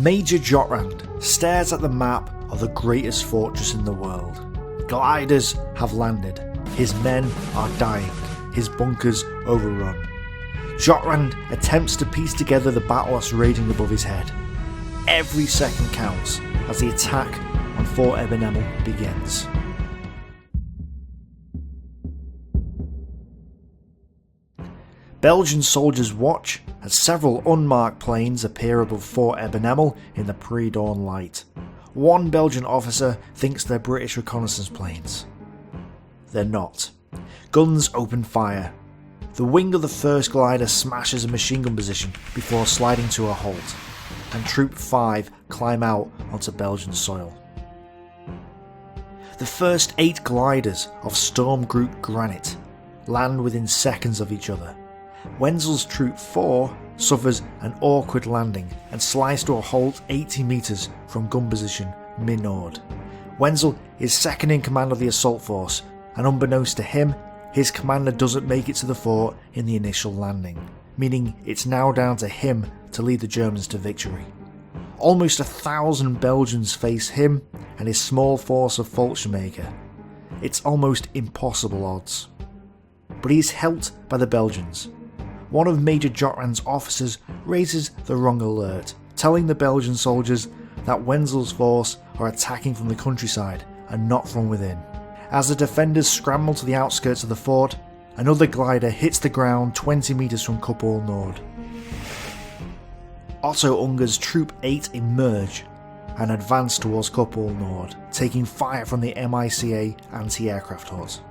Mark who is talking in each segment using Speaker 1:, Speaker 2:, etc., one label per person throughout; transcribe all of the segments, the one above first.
Speaker 1: Major Jotrand stares at the map of the greatest fortress in the world. Gliders have landed, his men are dying, his bunkers overrun. Jotrand attempts to piece together the battles raging above his head. Every second counts as the attack on Fort Eben Emael begins. Belgian soldiers watch as several unmarked planes appear above Fort Eben Emael in the pre-dawn light. One Belgian officer thinks they're British reconnaissance planes. They're not. Guns open fire. The wing of the first glider smashes a machine gun position before sliding to a halt, and Troop 5 climb out onto Belgian soil. The first 8 gliders of Sturmgruppe Granit land within seconds of each other. Wenzel's Troop 4 suffers an awkward landing and slides to a halt 80 metres from gun position mid-nord. Wenzel is second in command of the assault force, and unbeknownst to him, his commander doesn't make it to the fort in the initial landing, meaning it's now down to him to lead the Germans to victory. Almost 1,000 Belgians face him and his small force of Fallschirmjager. It's almost impossible odds. But he is helped by the Belgians. One of Major Jotrand's officers raises the wrong alert, telling the Belgian soldiers that Wenzel's force are attacking from the countryside and not from within. As the defenders scramble to the outskirts of the fort, another glider hits the ground 20 metres from Coupole Nord. Otto Unger's Troop 8 emerge and advance towards Coupole Nord, taking fire from the MICA anti-aircraft hut.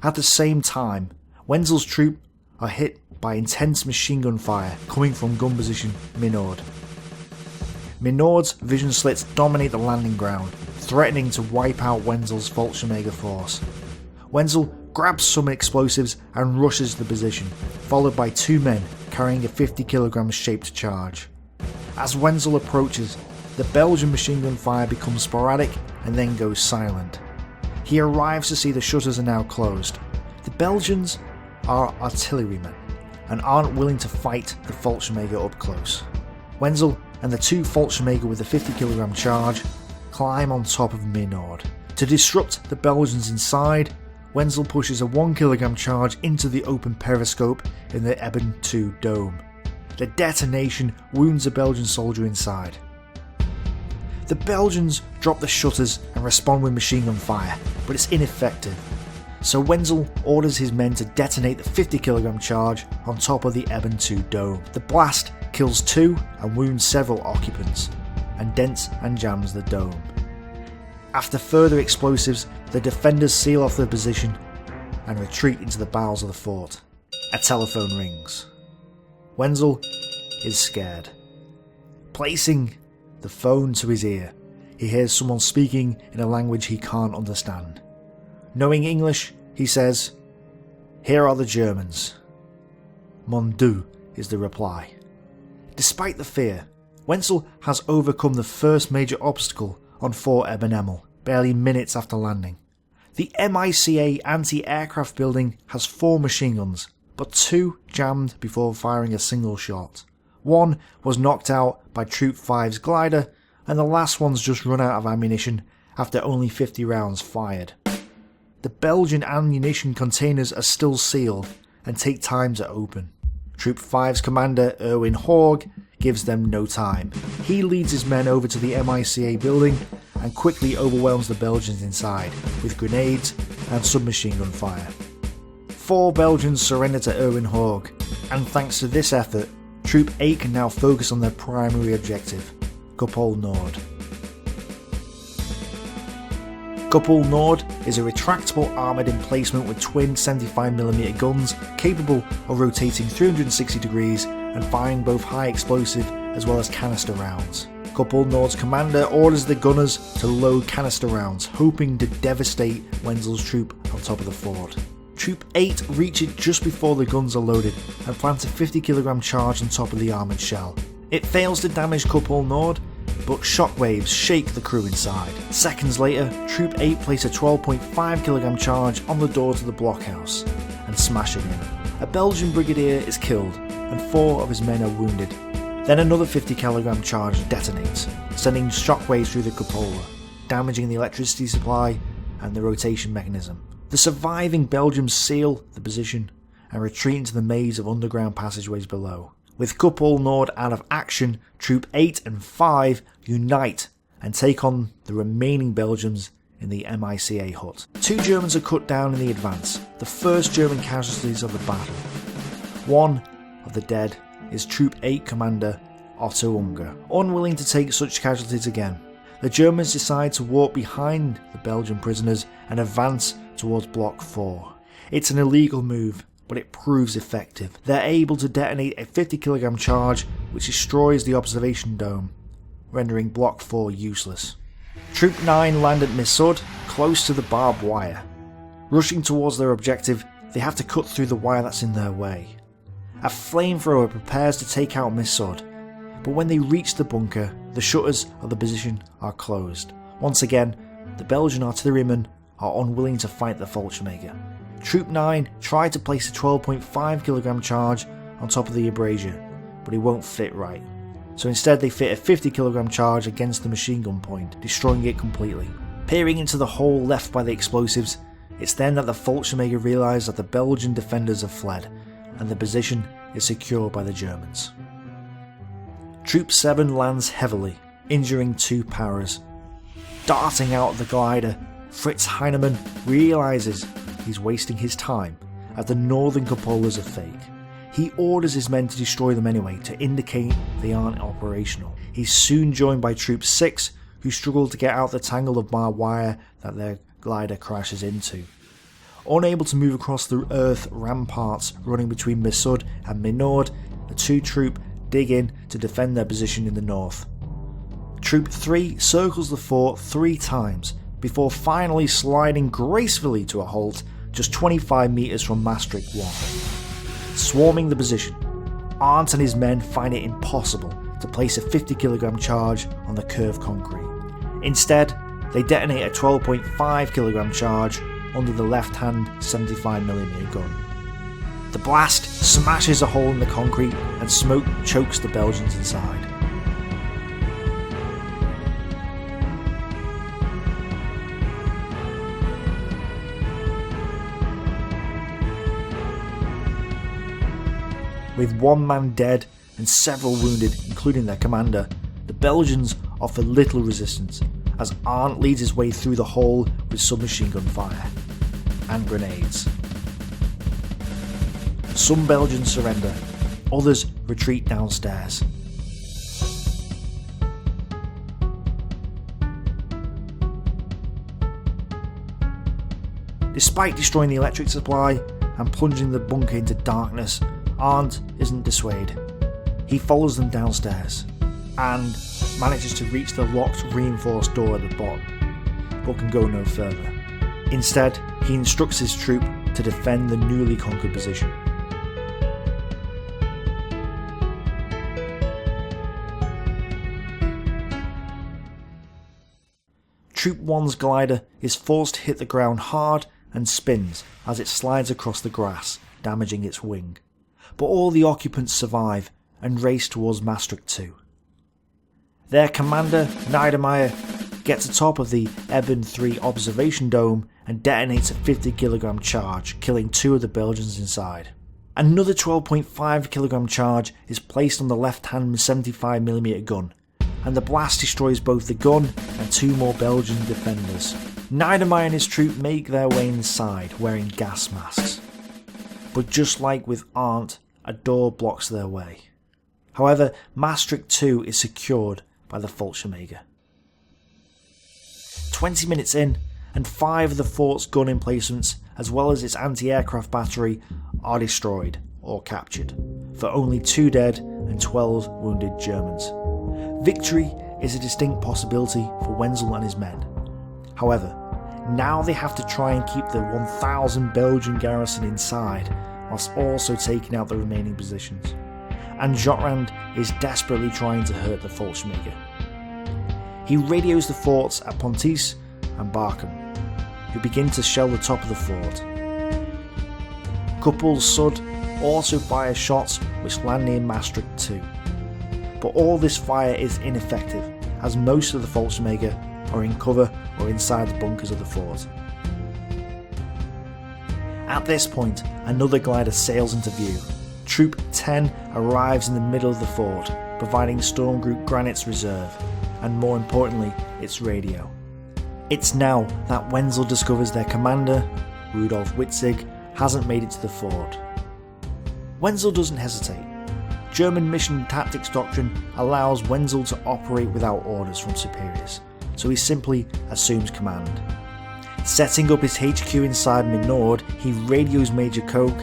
Speaker 1: At the same time, Wenzel's troop are hit by intense machine gun fire coming from gun position mid-nord. Mid-nord's vision slits dominate the landing ground, threatening to wipe out Wenzel's Fallschirmjager force. Wenzel grabs some explosives and rushes the position, followed by 2 men carrying a 50kg shaped charge. As Wenzel approaches, the Belgian machine gun fire becomes sporadic and then goes silent. He arrives to see the shutters are now closed. The Belgians are artillerymen and aren't willing to fight the Fallschirmjager up close. Wenzel and the 2 Fallschirmjager with a 50kg charge climb on top of mid-nord. To disrupt the Belgians inside, Wenzel pushes a 1kg charge into the open periscope in the Eben II dome. The detonation wounds a Belgian soldier inside. The Belgians drop the shutters and respond with machine gun fire, but it's ineffective. So Wenzel orders his men to detonate the 50kg charge on top of the Eben II dome. The blast kills 2 and wounds several occupants, and dents and jams the dome. After further explosives, the defenders seal off their position and retreat into the bowels of the fort. A telephone rings. Wenzel is scared. Placing the phone to his ear, he hears someone speaking in a language he can't understand. Knowing English, he says, "Here are the Germans." "Mon Dieu," is the reply. Despite the fear, Wenzel has overcome the first major obstacle on Fort Eben Emael, barely minutes after landing. The MICA anti-aircraft building has 4 machine guns, but 2 jammed before firing a single shot. 1 was knocked out by Troop 5's glider, and the last one's just run out of ammunition after only 50 rounds fired. The Belgian ammunition containers are still sealed and take time to open. Troop 5's commander Erwin Horg gives them no time. He leads his men over to the MICA building and quickly overwhelms the Belgians inside with grenades and submachine gun fire. 4 Belgians surrender to Erwin Horg, and thanks to this effort, Troop 8 can now focus on their primary objective, Coupole Nord. Coupole Nord is a retractable armoured emplacement with twin 75mm guns capable of rotating 360 degrees and firing both high explosive as well as canister rounds. Coupole Nord's commander orders the gunners to load canister rounds, hoping to devastate Wenzel's troop on top of the fort. Troop 8 reach it just before the guns are loaded and plant a 50kg charge on top of the armoured shell. It fails to damage Coupole Nord, but shockwaves shake the crew inside. Seconds later, Troop 8 place a 12.5kg charge on the door to the blockhouse and smash it in. A Belgian brigadier is killed, and 4 of his men are wounded. Then another 50kg charge detonates, sending shockwaves through the cupola, damaging the electricity supply and the rotation mechanism. The surviving Belgians seal the position and retreat into the maze of underground passageways below. With Coupole Nord out of action, Troop 8 and 5 unite and take on the remaining Belgians in the MICA hut. 2 Germans are cut down in the advance, the first German casualties of the battle. One of the dead is Troop 8 commander Otto Unger. Unwilling to take such casualties again, the Germans decide to walk behind the Belgian prisoners and advance towards Block 4. It's an illegal move, but it proves effective. They're able to detonate a 50kg charge which destroys the observation dome, rendering Block 4 useless. Troop 9 land at Misud, close to the barbed wire. Rushing towards their objective, they have to cut through the wire that's in their way. A flamethrower prepares to take out Misud, but when they reach the bunker, the shutters of the position are closed. Once again, the Belgian artillerymen are unwilling to fight the Fallschirmjager. Troop 9 tried to place a 12.5kg charge on top of the abrasier, but it won't fit right. So instead they fit a 50kg charge against the machine gun point, destroying it completely. Peering into the hole left by the explosives, it's then that the Fallschirmjager realise that the Belgian defenders have fled, and the position is secured by the Germans. Troop 7 lands heavily, injuring 2 paras. Darting out of the glider, Fritz Heinemann realises he's wasting his time, as the northern cupolas are fake. He orders his men to destroy them anyway, to indicate they aren't operational. He's soon joined by Troop 6, who struggle to get out the tangle of barbed wire that their glider crashes into. Unable to move across the earth ramparts running between Misud and Minord, the 2 troop dig in to defend their position in the north. Troop 3 circles the fort 3 times, before finally sliding gracefully to a halt just 25 metres from Maastricht 1. Swarming the position, Arndt and his men find it impossible to place a 50kg charge on the curved concrete. Instead, they detonate a 12.5kg charge under the left-hand 75mm gun. The blast smashes a hole in the concrete and smoke chokes the Belgians inside. With 1 man dead and several wounded, including their commander, the Belgians offer little resistance as Arndt leads his way through the hole with submachine gun fire and grenades. Some Belgians surrender, others retreat downstairs. Despite destroying the electric supply and plunging the bunker into darkness, Arndt isn't dissuaded. He follows them downstairs and manages to reach the locked reinforced door at the bottom, but can go no further. Instead, he instructs his troop to defend the newly conquered position. Troop 1's glider is forced to hit the ground hard and spins as it slides across the grass, damaging its wing. But all the occupants survive and race towards Maastricht 2. Their commander, Niedermeyer, gets atop of the Eben 3 observation dome and detonates a 50kg charge, killing 2 of the Belgians inside. Another 12.5kg charge is placed on the left-hand 75mm gun, and the blast destroys both the gun and 2 more Belgian defenders. Niedermeyer and his troop make their way inside, wearing gas masks. But just like with Arndt, a door blocks their way. However, Maastricht 2 is secured by the Fallschirmjager. 20 minutes in, and 5 of the fort's gun emplacements, as well as its anti-aircraft battery, are destroyed or captured, for only 2 dead and 12 wounded Germans. Victory is a distinct possibility for Wenzel and his men. However, now they have to try and keep the 1,000 Belgian garrison inside, whilst also taking out the remaining positions. And Jotrand is desperately trying to hurt the Fallschirmjager. He radios the forts at Pontis and Barkham, who begin to shell the top of the fort. Coupole Sud also fires shots which land near Maastricht too. But all this fire is ineffective, as most of the Fallschirmjager are in cover or inside the bunkers of the fort. At this point, another glider sails into view. Troop 10 arrives in the middle of the fort, providing Sturmgruppe Granit's reserve, and more importantly, its radio. It's now that Wenzel discovers their commander, Rudolf Witzig, hasn't made it to the fort. Wenzel doesn't hesitate. German mission tactics doctrine allows Wenzel to operate without orders from superiors, so he simply assumes command. Setting up his HQ inside Minord, he radios Major Koch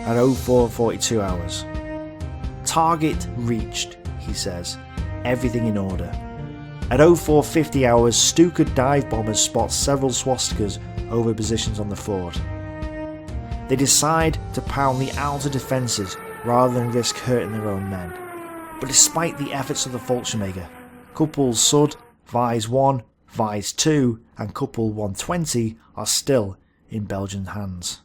Speaker 1: at 04:42 hours. Target reached, he says. Everything in order. At 04:50 hours, Stuka dive bombers spot several swastikas over positions on the fort. They decide to pound the outer defences rather than risk hurting their own men. But despite the efforts of the Fallschirmjager, Coupole Sud, Vise 1, Vise 2 and Couple 120 are still in Belgian hands.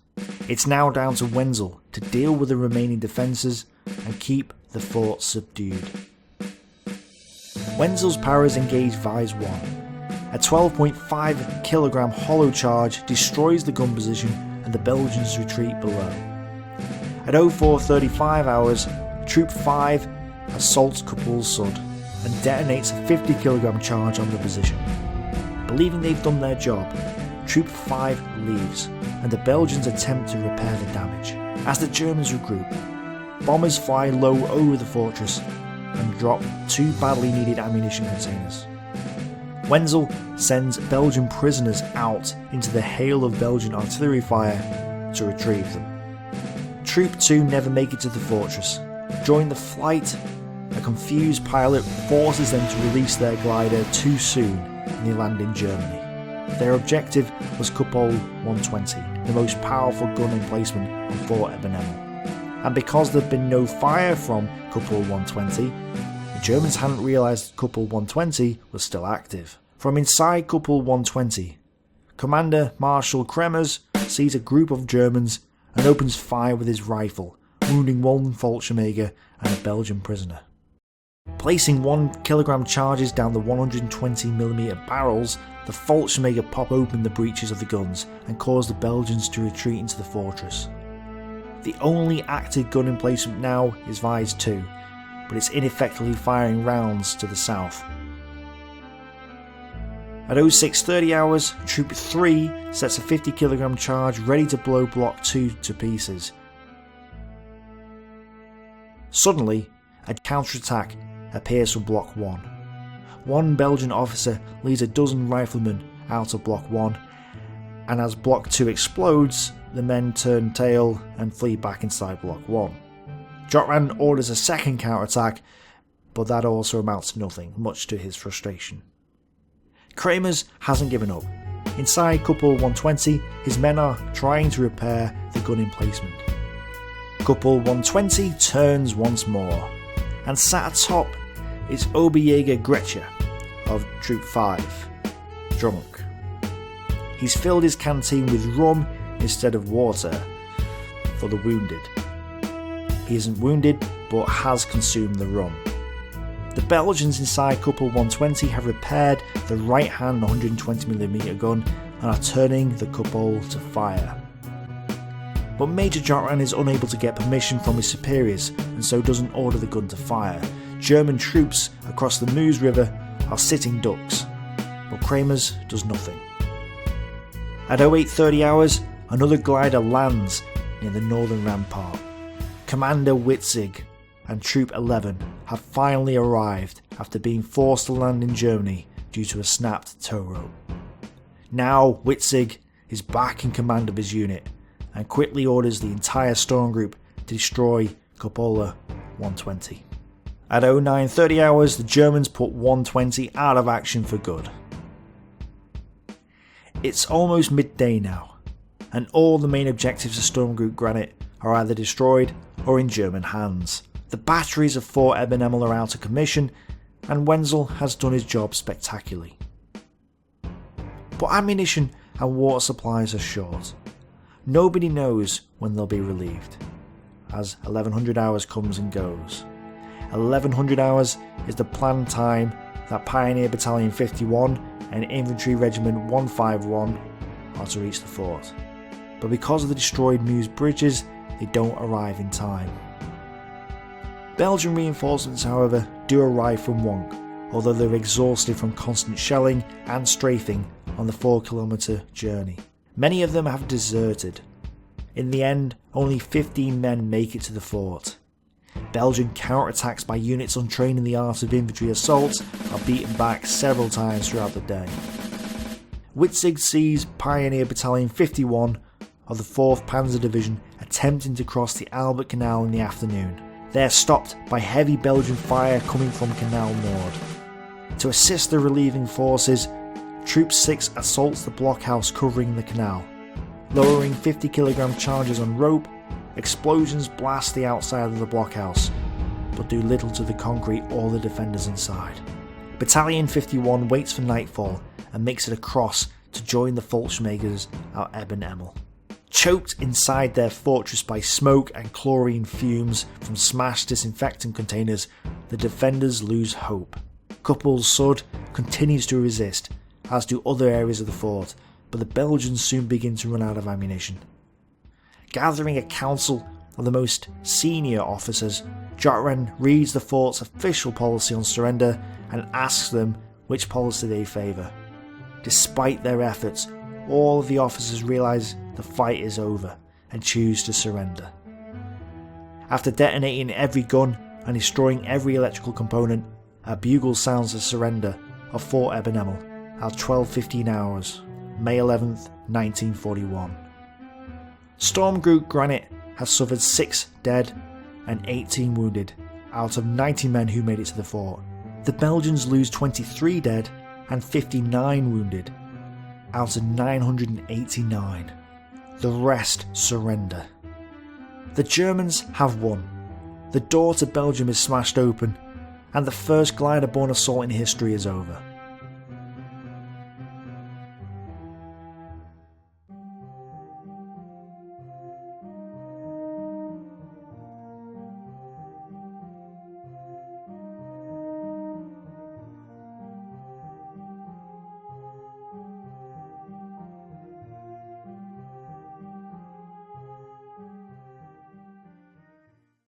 Speaker 1: It's now down to Wenzel to deal with the remaining defences and keep the fort subdued. Wenzel's powers engage Vise 1. A 12.5 kg hollow charge destroys the gun position and the Belgians retreat below. At 04:35 hours, Troop 5 assaults Couple Sud and detonates a 50 kg charge on the position. Believing they've done their job, Troop 5 leaves, and the Belgians attempt to repair the damage. As the Germans regroup, bombers fly low over the fortress and drop 2 badly needed ammunition containers. Wenzel sends Belgian prisoners out into the hail of Belgian artillery fire to retrieve them. Troop 2 never make it to the fortress. During the flight, a confused pilot forces them to release their glider too soon and they land in Germany. Their objective was Coupole 120, the most powerful gun emplacement on Fort Eben Emael. And because there'd been no fire from Coupole 120, the Germans hadn't realised Coupole 120 was still active. From inside Coupole 120, Commander Marshal Kremers sees a group of Germans and opens fire with his rifle, wounding one Fallschirmjager and a Belgian prisoner. Placing 1 kg charges down the 120mm barrels, the Fallschirmjager pop open the breeches of the guns and cause the Belgians to retreat into the fortress. The only active gun emplacement now is Vise 2, but it's ineffectively firing rounds to the south. At 06:30 hours, Troop 3 sets a 50 kg charge ready to blow Block 2 to pieces. Suddenly, a counterattack appears from Block 1. One Belgian officer leads a dozen riflemen out of Block 1, and as Block 2 explodes, the men turn tail and flee back inside Block 1. Jotran orders a second counterattack, but that also amounts to nothing, much to his frustration. Kremers hasn't given up. Inside Couple 120, his men are trying to repair the gun emplacement. Couple 120 turns once more, and sat atop is Oberjäger Gretscher of Troop 5, drunk. He's filled his canteen with rum instead of water for the wounded. He isn't wounded, but has consumed the rum. The Belgians inside Couple 120 have repaired the right-hand 120mm gun and are turning the Coupole to fire. But Major Jotran is unable to get permission from his superiors and so doesn't order the gun to fire. German troops across the Meuse River are sitting ducks, but Kremers does nothing. At 08:30 hours, another glider lands near the northern rampart. Commander Witzig and Troop 11 have finally arrived after being forced to land in Germany due to a snapped tow rope. Now Witzig is back in command of his unit and quickly orders the entire storm group to destroy Coupole 120. At 09:30 hours, the Germans put 120 out of action for good. It's almost midday now, and all the main objectives of Sturmgruppe Granit are either destroyed or in German hands. The batteries of Fort Eben Emael are out of commission, and Wenzel has done his job spectacularly. But ammunition and water supplies are short. Nobody knows when they'll be relieved. as 1100 hours comes and goes. 1100 hours is the planned time that Pioneer Battalion 51 and Infantry Regiment 151 are to reach the fort. But because of the destroyed Meuse bridges, they don't arrive in time. Belgian reinforcements, however, do arrive from Wonk, although they're exhausted from constant shelling and strafing on the 4-kilometre journey. Many of them have deserted. In the end, only 15 men make it to the fort. Belgian counterattacks by units untrained in the art of infantry assaults are beaten back several times throughout the day. Witzig sees Pioneer Battalion 51 of the 4th Panzer Division attempting to cross the Albert Canal in the afternoon. They are stopped by heavy Belgian fire coming from Canal Nord. To assist the relieving forces, Troop 6 assaults the blockhouse covering the canal. Lowering 50-kilogram charges on rope, explosions blast the outside of the blockhouse, but do little to the concrete or the defenders inside. Battalion 51 waits for nightfall and makes it across to join the Fallschirmjagers at Eben Emael. Choked inside their fortress by smoke and chlorine fumes from smashed disinfectant containers, the defenders lose hope. Couple's Sud continues to resist, as do other areas of the fort, but the Belgians soon begin to run out of ammunition. Gathering a council of the most senior officers, Jotran reads the fort's official policy on surrender and asks them which policy they favour. Despite their efforts, all of the officers realise the fight is over and choose to surrender. After detonating every gun and destroying every electrical component, a bugle sounds the surrender of Fort Eben Emael at 12:15 hours, May 11th, 1941. Sturmgruppe Granit has suffered 6 dead and 18 wounded out of 90 men who made it to the fort. The Belgians lose 23 dead and 59 wounded out of 989. The rest surrender. The Germans have won. The door to Belgium is smashed open, and the first glider-borne assault in history is over.